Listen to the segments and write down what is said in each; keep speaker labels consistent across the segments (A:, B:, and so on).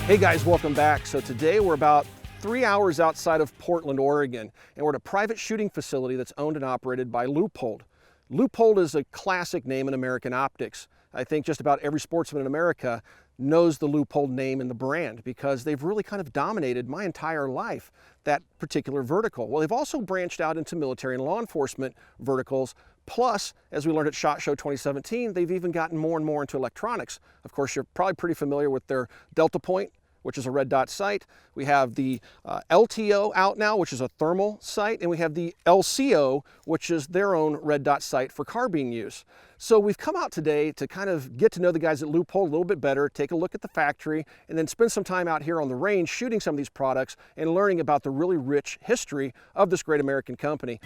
A: Hey guys, welcome back. So today we're about 3 hours outside of Portland, Oregon, and we're at a private shooting facility that's owned and operated by Leupold. Leupold is a classic name in American optics. I think just about every sportsman in America knows the Leupold name and the brand because they've really kind of dominated my entire life, that particular vertical. Well, they've also branched out into military and law enforcement verticals. Plus, as we learned at SHOT Show 2017, they've even gotten more and more into electronics. Of course, you're probably pretty familiar with their Delta Point, which is a red dot sight. We have the LTO out now, which is a thermal sight, and we have the LCO, which is their own red dot sight for carbine use. So we've come out today to kind of get to know the guys at Leupold a little bit better, take a look at the factory, and then spend some time out here on the range shooting some of these products and learning about the really rich history of this great American company.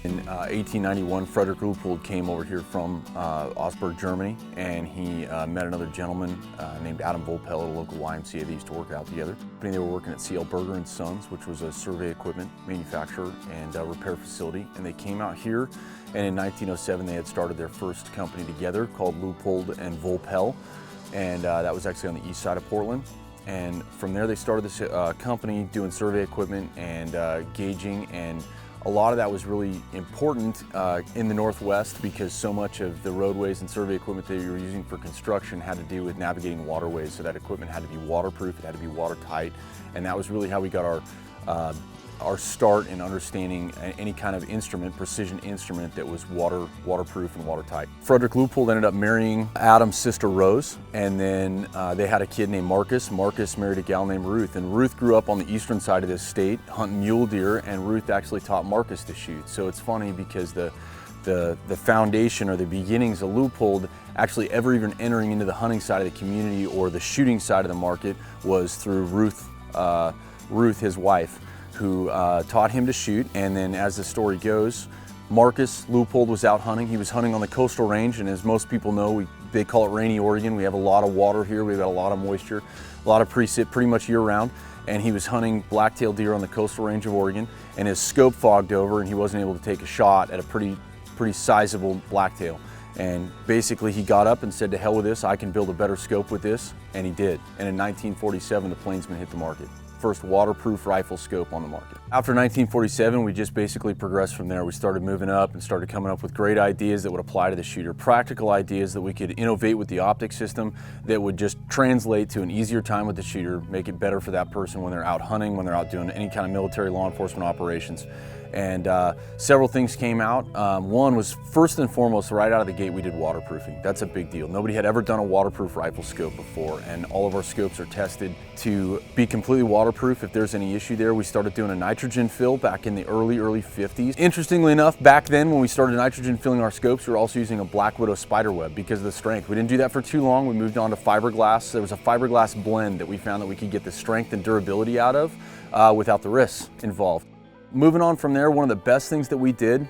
B: In 1891, Frederick Leupold came over here from Augsburg, Germany, and he met another gentleman named Adam Volpel at a local YMCA. They used to work out together. They were working at C.L. Berger & Sons, which was a survey equipment manufacturer and repair facility. And they came out here, and in 1907 they had started their first company together called Leupold and Volpel, and that was actually on the east side of Portland. And from there they started this company doing survey equipment and gauging, and a lot of that was really important in the Northwest because so much of the roadways and survey equipment that you were using for construction had to do with navigating waterways, so that equipment had to be waterproof, it had to be watertight, and that was really how we got our start in understanding any kind of instrument, precision instrument that was waterproof and watertight. Frederick Leupold ended up marrying Adam's sister Rose, and then they had a kid named Marcus. Marcus married a gal named Ruth, and Ruth grew up on the eastern side of this state hunting mule deer, and Ruth actually taught Marcus to shoot. So it's funny because the foundation or the beginnings of Leupold actually ever even entering into the hunting side of the community or the shooting side of the market was through Ruth, his wife, who taught him to shoot. And then as the story goes, Marcus Leupold was out hunting. He was hunting on the coastal range, and as most people know, they call it rainy Oregon. We have a lot of water here, we've got a lot of moisture, a lot of precip pretty much year round. And he was hunting black-tailed deer on the coastal range of Oregon, and his scope fogged over and he wasn't able to take a shot at a pretty sizable blacktail. And basically he got up and said, to hell with this, I can build a better scope with this, and he did. And in 1947 the Plainsman hit the market. First waterproof rifle scope on the market. After 1947, we just basically progressed from there. We started moving up and started coming up with great ideas that would apply to the shooter, practical ideas that we could innovate with the optic system that would just translate to an easier time with the shooter, make it better for that person when they're out hunting, when they're out doing any kind of military law enforcement operations. And several things came out. One was, first and foremost, right out of the gate, we did waterproofing. That's a big deal. Nobody had ever done a waterproof rifle scope before, and all of our scopes are tested to be completely waterproof if there's any issue there. We started doing a nitrogen fill back in the early 50s. Interestingly enough, back then when we started nitrogen filling our scopes, we were also using a Black Widow spider web because of the strength. We didn't do that for too long. We moved on to fiberglass. There was a fiberglass blend that we found that we could get the strength and durability out of without the risks involved. Moving on from there, one of the best things that we did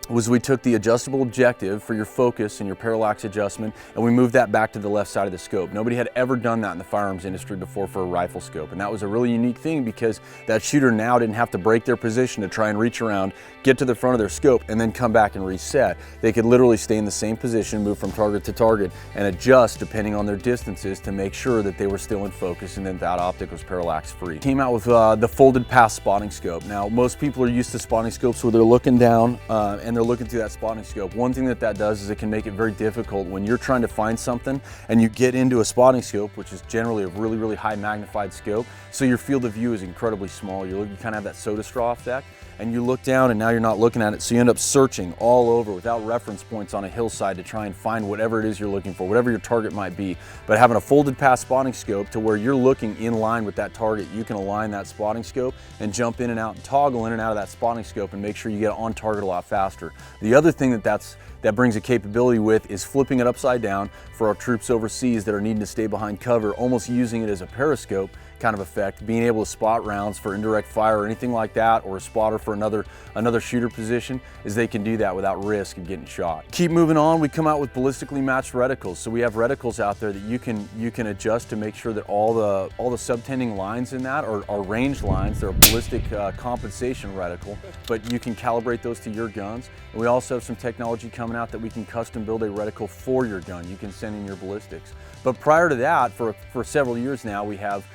B: was we took the adjustable objective for your focus and your parallax adjustment, and we moved that back to the left side of the scope. Nobody had ever done that in the firearms industry before for a rifle scope, and that was a really unique thing because that shooter now didn't have to break their position to try and reach around, get to the front of their scope, and then come back and reset. They could literally stay in the same position, move from target to target, and adjust depending on their distances to make sure that they were still in focus and that optic was parallax free. Came out with the folded pass spotting scope. Now, most people are used to spotting scopes where they're looking down and they're looking through that spotting scope. One thing that does is it can make it very difficult when you're trying to find something and you get into a spotting scope, which is generally a really high magnified scope, so your field of view is incredibly small. You kind of have that soda straw effect. and you look down and now you're not looking at it, so you end up searching all over without reference points on a hillside to try and find whatever it is you're looking for, whatever your target might be. But having a folded pass spotting scope to where you're looking in line with that target, you can align that spotting scope and jump in and out and toggle in and out of that spotting scope and make sure you get on target a lot faster. The other thing that brings a capability with is flipping it upside down for our troops overseas that are needing to stay behind cover, almost using it as a periscope kind of effect, being able to spot rounds for indirect fire or anything like that, or a spotter for another shooter position, is they can do that without risk of getting shot. Keep moving on, we come out with ballistically matched reticles. So we have reticles out there that you can adjust to make sure that all the subtending lines in that are range lines. They're a ballistic compensation reticle, but you can calibrate those to your guns. And we also have some technology coming out that we can custom build a reticle for your gun. You can send in your ballistics. But prior to that, for several years now, we have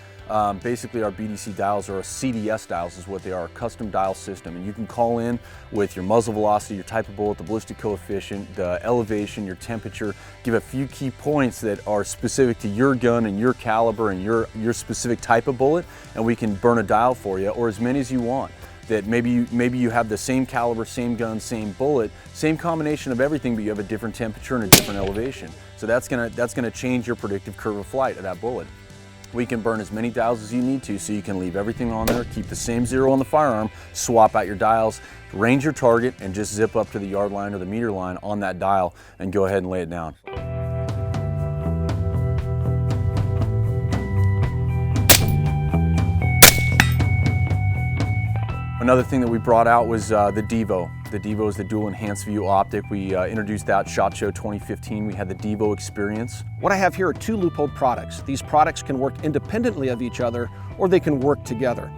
B: basically our BDC dials, or our CDS dials is what they are, a custom dial system. And you can call in with your muzzle velocity, your type of bullet, the ballistic coefficient, the elevation, your temperature, give a few key points that are specific to your gun and your caliber and your specific type of bullet, and we can burn a dial for you, or as many as you want. That maybe you have the same caliber, same gun, same bullet, same combination of everything, but you have a different temperature and a different elevation. So that's gonna change your predictive curve of flight of that bullet. We can burn as many dials as you need to, so you can leave everything on there, keep the same zero on the firearm, swap out your dials, range your target, and just zip up to the yard line or the meter line on that dial and go ahead and lay it down. Another thing that we brought out was the Devo. The Devo is the dual enhanced view optic. We introduced that SHOT Show 2015. We had the Devo experience.
A: What I have here are two Leupold products. These products can work independently of each other, or they can work together.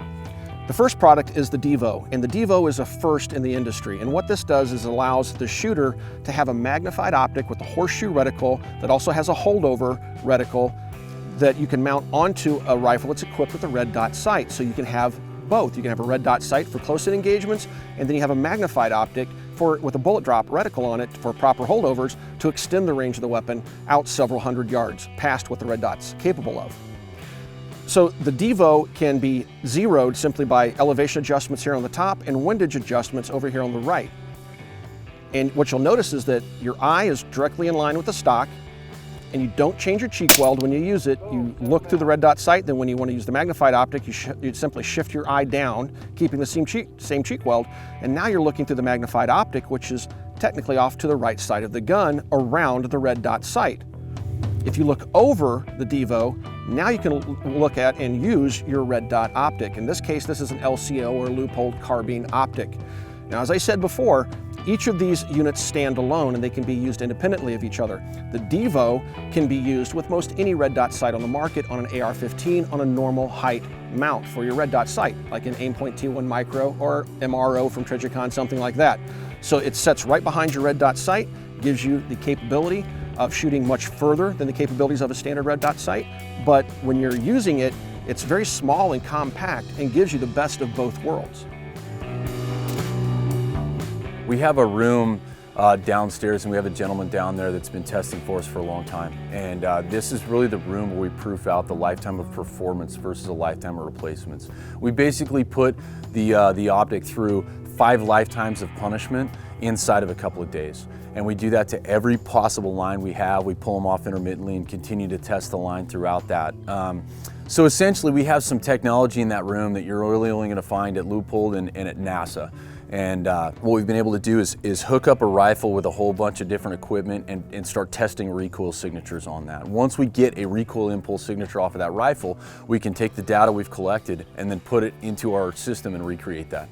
A: The first product is the Devo, and the Devo is a first in the industry. And what this does is allows the shooter to have a magnified optic with a horseshoe reticle that also has a holdover reticle that you can mount onto a rifle that's equipped with a red dot sight. So you can have both. You can have a red dot sight for close-in engagements, and then you have a magnified optic with a bullet drop reticle on it for proper holdovers to extend the range of the weapon out several hundred yards past what the red dot's capable of. So the Devo can be zeroed simply by elevation adjustments here on the top and windage adjustments over here on the right. And what you'll notice is that your eye is directly in line with the stock, and you don't change your cheek weld when you use it. You look through the red dot sight, then when you want to use the magnified optic, you simply shift your eye down, keeping the same cheek weld, and now you're looking through the magnified optic, which is technically off to the right side of the gun around the red dot sight. If you look over the Devo, now you can look at and use your red dot optic. In this case, this is an LCO, or Leupold carbine optic. Now, as I said before, each of these units stand alone and they can be used independently of each other. The Devo can be used with most any red dot sight on the market on an AR-15 on a normal height mount for your red dot sight, like an AEM5 Micro or MRO from Trijicon, something like that. So it sets right behind your red dot sight, gives you the capability of shooting much further than the capabilities of a standard red dot sight, but when you're using it, it's very small and compact and gives you the best of both worlds.
B: We have a room downstairs, and we have a gentleman down there that's been testing for us for a long time. And this is really the room where we proof out the lifetime of performance versus a lifetime of replacements. We basically put the optic through 5 lifetimes of punishment inside of a couple of days. And we do that to every possible line we have. We pull them off intermittently and continue to test the line throughout that. So essentially, we have some technology in that room that you're really only going to find at Leupold and at NASA. And what we've been able to do is hook up a rifle with a whole bunch of different equipment and start testing recoil signatures on that. Once we get a recoil impulse signature off of that rifle, we can take the data we've collected and then put it into our system and recreate that.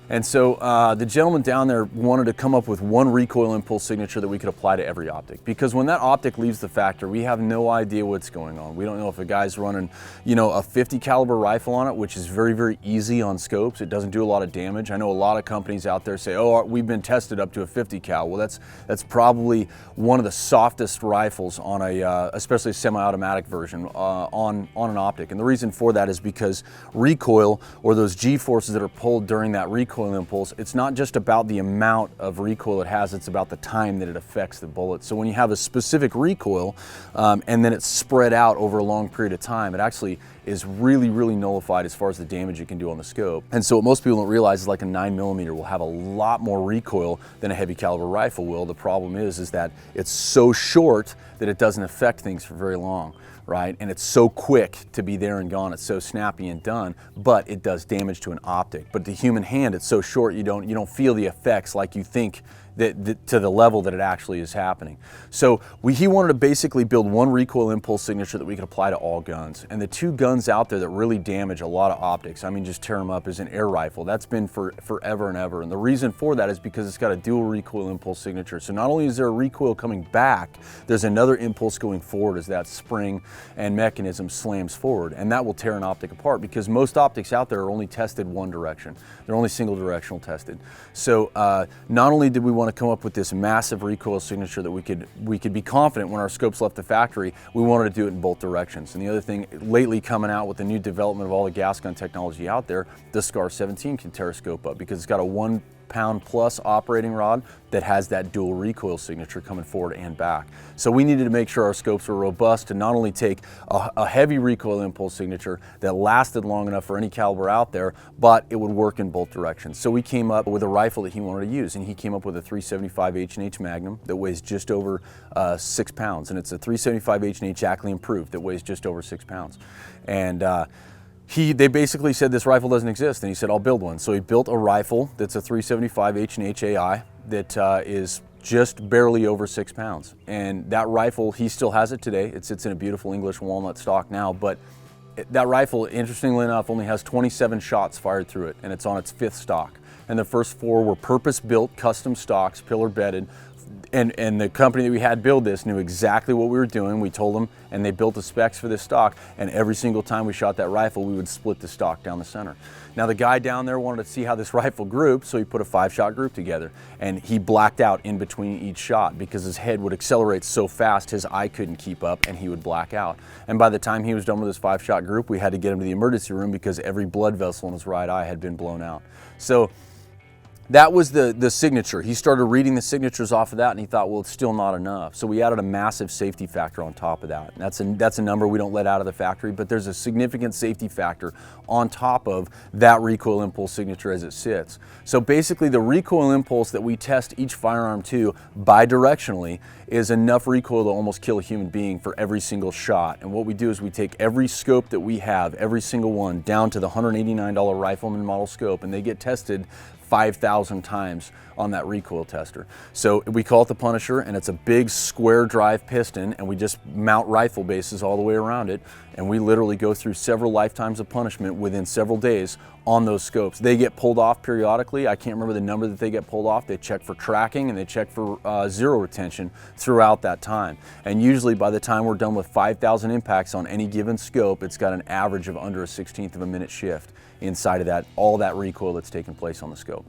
B: And so the gentleman down there wanted to come up with one recoil impulse signature that we could apply to every optic. Because when that optic leaves the factory, we have no idea what's going on. We don't know if a guy's running, a 50 caliber rifle on it, which is very, very easy on scopes. It doesn't do a lot of damage. I know a lot of companies out there say, oh, we've been tested up to a 50 cal. Well, that's probably one of the softest rifles on especially a semi-automatic version on an optic. And the reason for that is because recoil, or those G-forces that are pulled during that recoil impulse, it's not just about the amount of recoil it has, it's about the time that it affects the bullet. So when you have a specific recoil and then it's spread out over a long period of time, it is really, really nullified as far as the damage it can do on the scope. And so what most people don't realize is like a 9mm will have a lot more recoil than a heavy caliber rifle will. The problem is that it's so short that it doesn't affect things for very long, right? And it's so quick to be there and gone. It's so snappy and done, but it does damage to an optic. But the human hand, it's so short you don't feel the effects like you think that to the level that it actually is happening. So he wanted to basically build one recoil impulse signature that we could apply to all guns. And the two guns out there that really damage a lot of optics, I mean just tear them up, is an air rifle. That's been for forever and ever. And the reason for that is because it's got a dual recoil impulse signature. So not only is there a recoil coming back, there's another impulse going forward as that spring and mechanism slams forward. And that will tear an optic apart because most optics out there are only tested one direction. They're only single directional tested. So not only did we want to come up with this massive recoil signature that we could be confident when our scopes left the factory, we wanted to do it in both directions. And the other thing, lately coming out with the new development of all the gas gun technology out there, the SCAR 17 can tear a scope up because it's got a 1 pound plus operating rod that has that dual recoil signature coming forward and back. So we needed to make sure our scopes were robust to not only take a heavy recoil impulse signature that lasted long enough for any caliber out there, but it would work in both directions. So we came up with a rifle that he wanted to use, and he came up with a 375 H&H Magnum that weighs just over 6 pounds, and it's a 375 H&H Ackley improved that weighs just over 6 pounds. And they basically said this rifle doesn't exist, and he said, I'll build one. So he built a rifle that's a 375 H&H AI that is just barely over 6 pounds. And that rifle, he still has it today. It sits in a beautiful English walnut stock now, but that rifle, interestingly enough, only has 27 shots fired through it, and it's on its 5th stock. And the first 4 were purpose-built, custom stocks, pillar-bedded. And the company that we had build this knew exactly what we were doing. We told them, and they built the specs for this stock, and every single time we shot that rifle, we would split the stock down the center. Now the guy down there wanted to see how this rifle grouped, so he put a 5-shot group together, and he blacked out in between each shot because his head would accelerate so fast his eye couldn't keep up, and he would black out. And by the time he was done with his 5-shot group, we had to get him to the emergency room because every blood vessel in his right eye had been blown out. So that was the signature. He started reading the signatures off of that, and he thought, well, it's still not enough. So we added a massive safety factor on top of that. And that's a number we don't let out of the factory, but there's a significant safety factor on top of that recoil impulse signature as it sits. So basically the recoil impulse that we test each firearm to bidirectionally is enough recoil to almost kill a human being for every single shot. And what we do is we take every scope that we have, every single one, down to the $189 Rifleman model scope, and they get tested 5,000 times on that recoil tester. So we call it the Punisher, and it's a big square drive piston, and we just mount rifle bases all the way around it, and we literally go through several lifetimes of punishment within several days on those scopes. They get pulled off periodically. I can't remember the number that they get pulled off. They check for tracking, and they check for zero retention throughout that time. And usually by the time we're done with 5,000 impacts on any given scope, it's got an average of under a 1/16 of a minute shift inside of that, all that recoil that's taking place on the scope.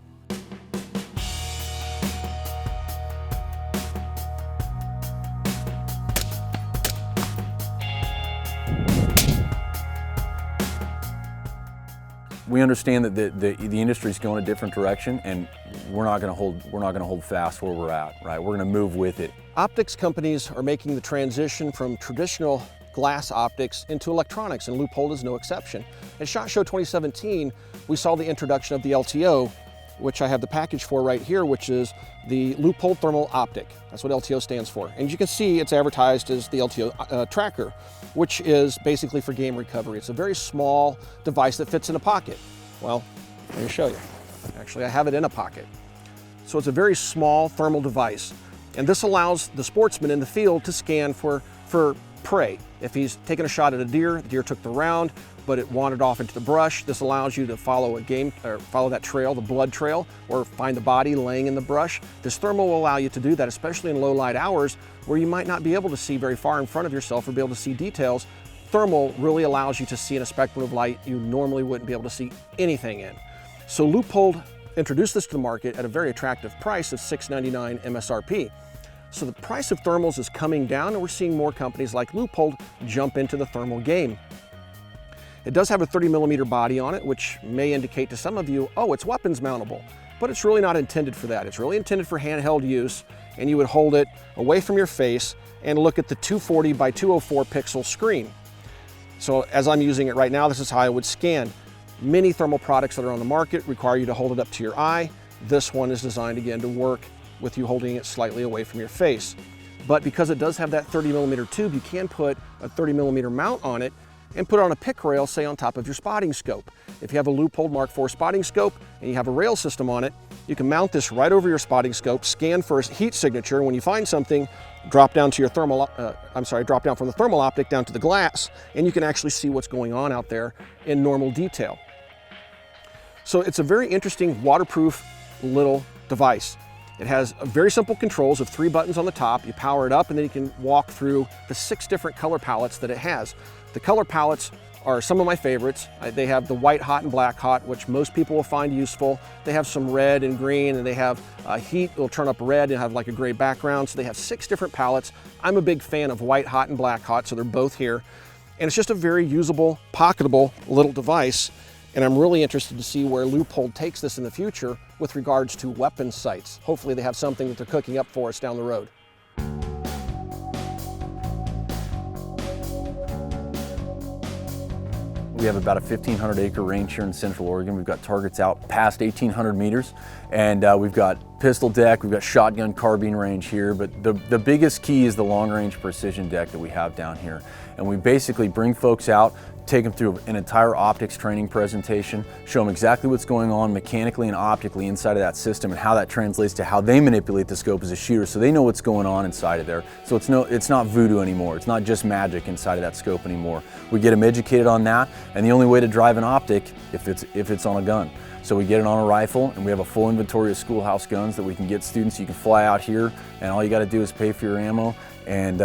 B: We understand that the industry is going a different direction, and we're not going to hold fast where we're at, right? We're going to move with it.
A: Optics companies are making the transition from traditional glass optics into electronics, and Leupold is no exception. At SHOT Show 2017, we saw the introduction of the LTO, which I have the package for right here, which is the Leupold Thermal Optic. That's what LTO stands for. And you can see it's advertised as the LTO tracker, which is basically for game recovery. It's a very small device that fits in a pocket. Well, let me show you. Actually, I have it in a pocket. So it's a very small thermal device. And this allows the sportsman in the field to scan for prey. If he's taking a shot at a deer, the deer took the round, but it wandered off into the brush. This allows you to follow follow that trail, the blood trail, or find the body laying in the brush. This thermal will allow you to do that, especially in low light hours where you might not be able to see very far in front of yourself or be able to see details. Thermal really allows you to see in a spectrum of light you normally wouldn't be able to see anything in. So Leupold introduced this to the market at a very attractive price of $699 MSRP. So the price of thermals is coming down, and we're seeing more companies like Leupold jump into the thermal game. It does have a 30mm body on it, which may indicate to some of you, oh, it's weapons mountable, but it's really not intended for that. It's really intended for handheld use, and you would hold it away from your face and look at the 240 by 204 pixel screen. So as I'm using it right now, this is how I would scan. Many thermal products that are on the market require you to hold it up to your eye. This one is designed again to work with you holding it slightly away from your face. But because it does have that 30mm tube, you can put a 30mm mount on it and put it on a pick rail, say on top of your spotting scope. If you have a Leupold Mark IV spotting scope and you have a rail system on it, you can mount this right over your spotting scope, scan for a heat signature. When you find something, drop down to your drop down from the thermal optic down to the glass, and you can actually see what's going on out there in normal detail. So it's a very interesting waterproof little device. It has very simple controls of 3 buttons on the top. You power it up and then you can walk through the 6 different color palettes that it has. The color palettes are some of my favorites. They have the white hot and black hot, which most people will find useful. They have some red and green, and they have heat. It'll turn up red and have like a gray background. So they have 6 different palettes. I'm a big fan of white hot and black hot, so they're both here. And it's just a very usable, pocketable little device. And I'm really interested to see where Leupold takes this in the future with regards to weapon sights. Hopefully they have something that they're cooking up for us down the road.
B: We have about a 1,500 acre range here in Central Oregon. We've got targets out past 1,800 meters, and we've got pistol deck, we've got shotgun carbine range here, but the biggest key is the long range precision deck that we have down here. And we basically bring folks out, take them through an entire optics training presentation, show them exactly what's going on mechanically and optically inside of that system and how that translates to how they manipulate the scope as a shooter, so they know what's going on inside of there. So it's not voodoo anymore. It's not just magic inside of that scope anymore. We get them educated on that, and the only way to drive an optic if it's on a gun. So we get it on a rifle, and we have a full inventory of schoolhouse guns that we can get students. You can fly out here, and all you got to do is pay for your ammo, and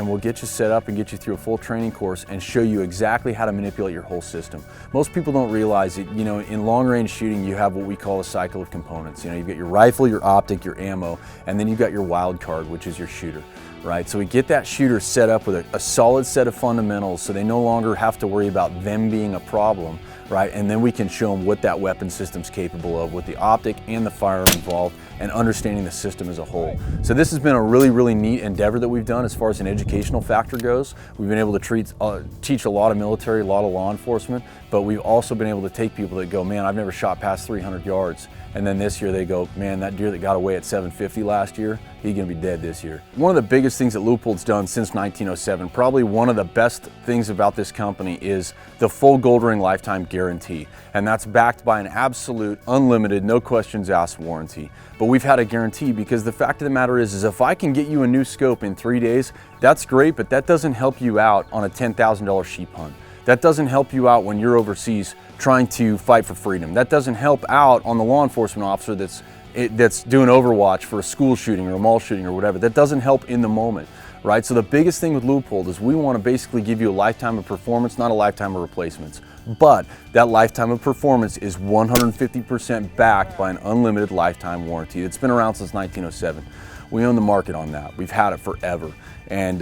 B: we'll get you set up and get you through a full training course and show you exactly how to manipulate your whole system. Most people don't realize that, you know, in long range shooting you have what we call a cycle of components. You know, you've got your rifle, your optic, your ammo, and then you've got your wild card, which is your shooter. Right, so we get that shooter set up with a solid set of fundamentals, so they no longer have to worry about them being a problem, right? And then we can show them what that weapon system's capable of with the optic and the firearm involved, and understanding the system as a whole. So this has been a really, really neat endeavor that we've done as far as an educational factor goes. We've been able to teach a lot of military, a lot of law enforcement, but we've also been able to take people that go, man, I've never shot past 300 yards. And then this year they go, man, that deer that got away at 750 last year, he's gonna be dead this year. One of the biggest things that Leupold's done since 1907, probably one of the best things about this company, is the full gold ring lifetime guarantee. And that's backed by an absolute, unlimited, no questions asked warranty. But we've had a guarantee because the fact of the matter is if I can get you a new scope in 3 days, that's great, but that doesn't help you out on a $10,000 sheep hunt. That doesn't help you out when you're overseas trying to fight for freedom. That doesn't help out on the law enforcement officer that's doing overwatch for a school shooting or a mall shooting or whatever. That doesn't help in the moment, right? So the biggest thing with Leupold is we want to basically give you a lifetime of performance, not a lifetime of replacements. But that lifetime of performance is 150% backed by an unlimited lifetime warranty. It's been around since 1907. We own the market on that. We've had it forever. And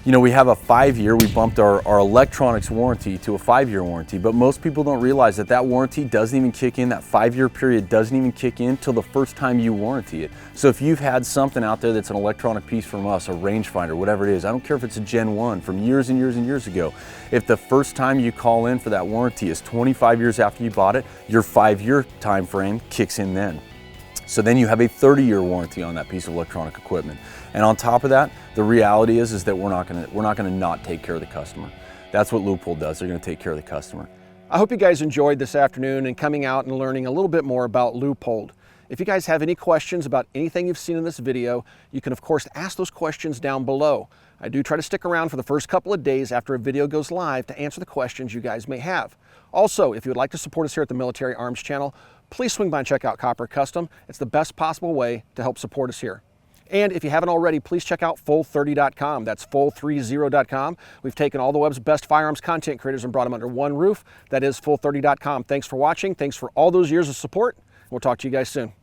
B: you know, we have a 5-year, we bumped our electronics warranty to a 5-year warranty, but most people don't realize that that warranty doesn't even kick in, that 5-year period doesn't even kick in till the first time you warranty it. So if you've had something out there that's an electronic piece from us, a rangefinder, whatever it is, I don't care if it's a Gen 1 from years and years and years ago, if the first time you call in for that warranty is 25 years after you bought it, your 5-year time frame kicks in then. So then you have a 30-year warranty on that piece of electronic equipment. And on top of that, the reality is that we're not gonna not take care of the customer. That's what Leupold does. They're gonna take care of the customer.
A: I hope you guys enjoyed this afternoon and coming out and learning a little bit more about Leupold. If you guys have any questions about anything you've seen in this video, you can of course ask those questions down below. I do try to stick around for the first couple of days after a video goes live to answer the questions you guys may have. Also, if you would like to support us here at the Military Arms Channel, please swing by and check out Copper Custom. It's the best possible way to help support us here. And if you haven't already, please check out full30.com. That's full30.com. We've taken all the web's best firearms content creators and brought them under one roof. That is full30.com. Thanks for watching. Thanks for all those years of support. We'll talk to you guys soon.